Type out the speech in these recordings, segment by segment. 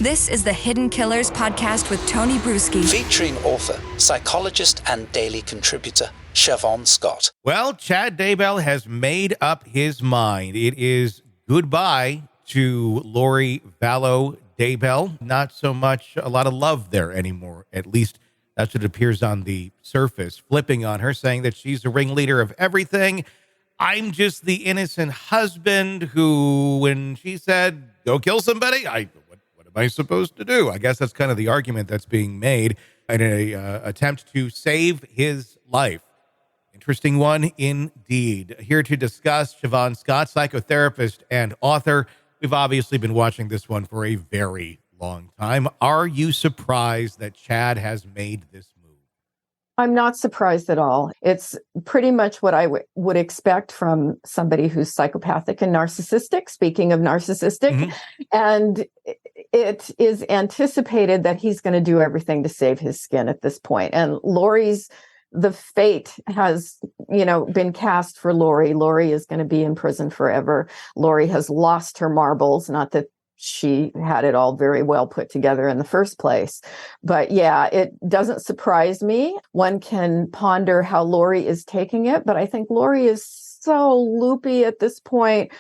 This is the Hidden Killers podcast with Tony Brueski. Featuring author, psychologist, and daily contributor, Shavaun Scott. Well, Chad Daybell has made up his mind. It is goodbye to Lori Vallow Daybell. Not so much a lot of love there anymore. At least that's what it appears on the surface. Flipping on her, saying that she's the ringleader of everything. I'm just the innocent husband who, when she said, go kill somebody, what am I supposed to do? I guess that's kind of the argument that's being made in an attempt to save his life. Interesting one indeed. Here to discuss, Shavaun Scott, psychotherapist and author. We've obviously been watching this one for a very long time. Are you surprised that Chad has made this move? I'm not surprised at all. It's pretty much what I would expect from somebody who's psychopathic and narcissistic, speaking of narcissistic. And it is anticipated that he's going to do everything to save his skin at this point. And the fate has, been cast for Lori. Lori is going to be in prison forever. Lori has lost her marbles, not that she had it all very well put together in the first place. But yeah, it doesn't surprise me. One can ponder how Lori is taking it, but I think Lori is so loopy at this point.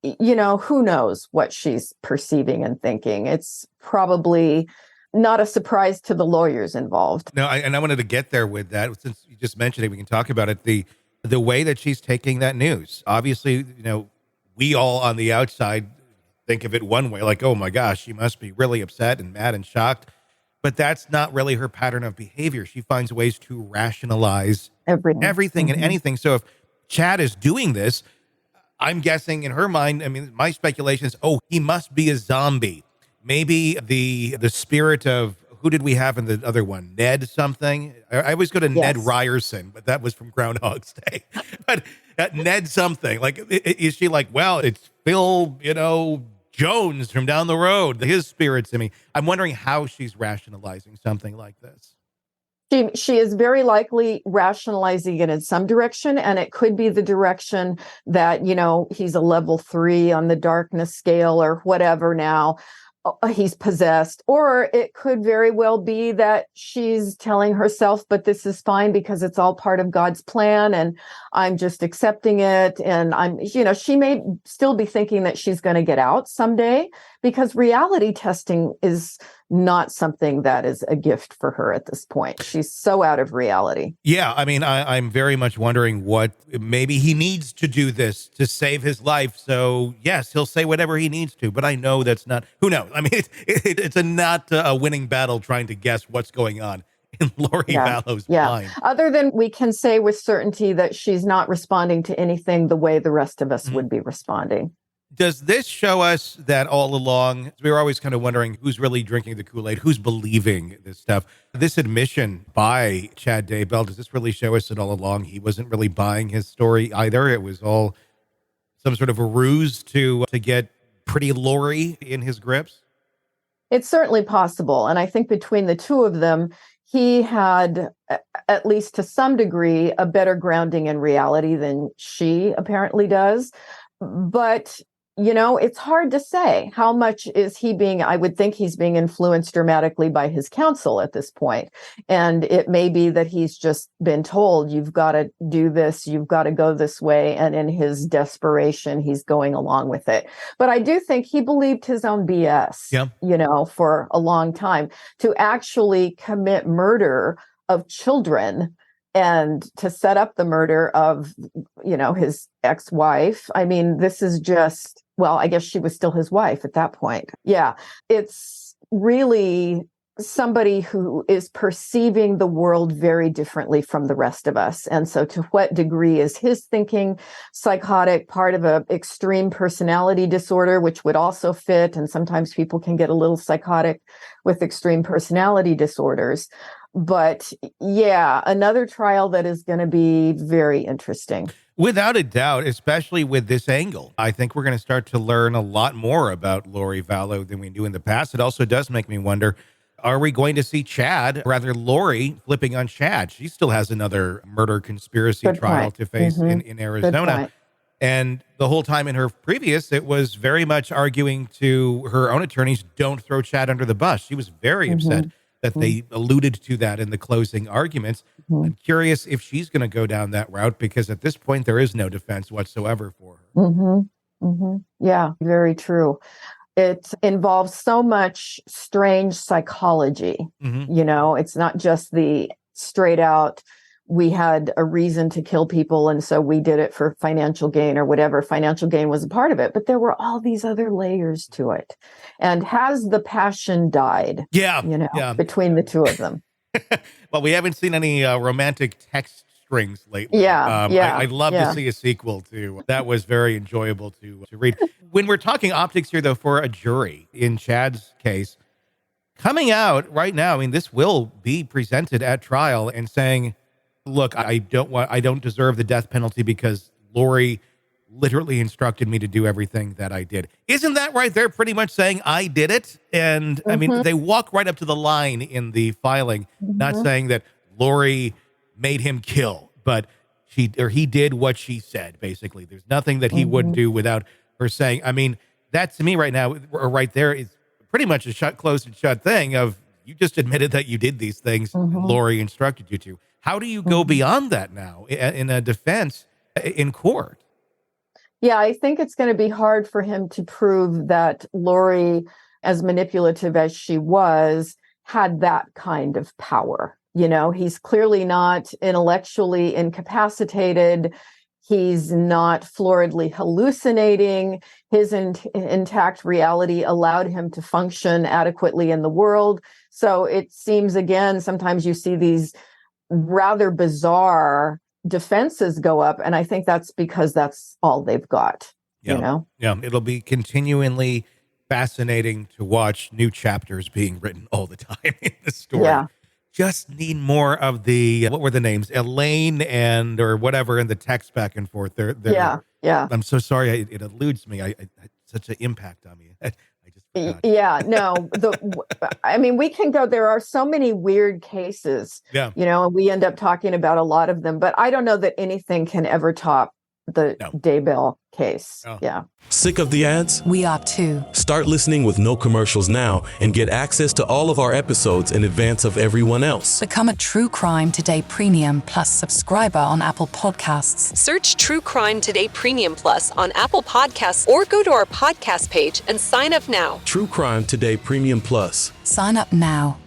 Who knows what she's perceiving and thinking. It's probably not a surprise to the lawyers involved. No, I wanted to get there with that. Since you just mentioned it, we can talk about it. The way that she's taking that news. Obviously, we all on the outside think of it one way, like, oh my gosh, she must be really upset and mad and shocked. But that's not really her pattern of behavior. She finds ways to rationalize everything and anything. So if Chad is doing this, I'm guessing in her mind, my speculation is, he must be a zombie. Maybe the spirit of, who did we have in the other one? Ned something? I always go to Ned Ryerson, but that was from Groundhog's Day. But Ned something. Like, is she like, well, it's Phil, Jones from down the road, his spirit's in me. I'm wondering how she's rationalizing something like this. She is very likely rationalizing it in some direction, and it could be the direction that, he's a level 3 on the darkness scale or whatever now. He's possessed. Or it could very well be that she's telling herself, but this is fine because it's all part of God's plan and I'm just accepting it. And she may still be thinking that she's going to get out someday, because reality testing is not something that is a gift for her at this point. She's so out of reality. Yeah, I'm very much wondering what maybe he needs to do this to save his life. So yes, he'll say whatever he needs to, but I know that's not, who knows? It's not a winning battle trying to guess what's going on in Lori Vallow's mind. Other than we can say with certainty that she's not responding to anything the way the rest of us would be responding. Does this show us that all along, we were always kind of wondering who's really drinking the Kool-Aid, who's believing this stuff? This admission by Chad Daybell, does this really show us that all along he wasn't really buying his story either? It was all some sort of a ruse to get pretty Lori in his grips? It's certainly possible. And I think between the two of them, he had, at least to some degree, a better grounding in reality than she apparently does. But it's hard to say how much is he being, I would think he's being influenced dramatically by his counsel at this point. And it may be that he's just been told, you've got to do this, you've got to go this way. And in his desperation, he's going along with it. But I do think he believed his own BS, for a long time. To actually commit murder of children and to set up the murder of, his ex-wife. This is just, well, I guess she was still his wife at that point. Yeah, it's really somebody who is perceiving the world very differently from the rest of us. And so to what degree is his thinking psychotic, part of an extreme personality disorder, which would also fit? And sometimes people can get a little psychotic with extreme personality disorders. But yeah, another trial that is going to be very interesting. Without a doubt, especially with this angle. I think we're going to start to learn a lot more about Lori Vallow than we knew in the past. It also does make me wonder, are we going to see Lori flipping on Chad? She still has another murder conspiracy trial to face in Arizona. And the whole time in her previous, it was very much arguing to her own attorneys, don't throw Chad under the bus. She was very upset that they alluded to that in the closing arguments. I'm curious if she's going to go down that route, because at this point, there is no defense whatsoever for her. Yeah, very true. It involves so much strange psychology. It's not just the straight out, we had a reason to kill people, and so we did it for financial gain or whatever. Financial gain was a part of it, but there were all these other layers to it. And has the passion died? Between the two of them. Well, we haven't seen any romantic text strings lately. I'd love to see a sequel to that. Was very enjoyable to read. When we're talking optics here, though, for a jury in Chad's case, coming out right now, I mean, this will be presented at trial and saying, look, I don't deserve the death penalty because Lori literally instructed me to do everything that I did. Isn't that right? They're pretty much saying I did it. And I mean, they walk right up to the line in the filing, not saying that Lori made him kill, but he did what she said, basically. There's nothing that he wouldn't do without her saying. I mean, that to me right now, or right there, is pretty much a closed and shut thing of, you just admitted that you did these things and Lori instructed you to. How do you go beyond that now in a defense in court? Yeah, I think it's going to be hard for him to prove that Lori, as manipulative as she was, had that kind of power. He's clearly not intellectually incapacitated. He's not floridly hallucinating. His intact reality allowed him to function adequately in the world. So it seems, again, sometimes you see these rather bizarre defenses go up, and I think that's because that's all they've got. It'll be continually fascinating to watch new chapters being written all the time in the story. Just need more of the, what were the names, Elaine and or whatever, in the text back and forth. I'm so sorry, it eludes me. I such an impact on me. I just forgot. I mean, we can go, there are so many weird cases, and we end up talking about a lot of them, but I don't know that anything can ever top the Daybell case. Sick of the ads? We are too. Start listening with no commercials now and get access to all of our episodes in advance of everyone else. Become a True Crime Today Premium Plus subscriber on Apple Podcasts. Search True Crime Today Premium Plus on Apple Podcasts or go to our podcast page and sign up now. True Crime Today Premium Plus. Sign up now.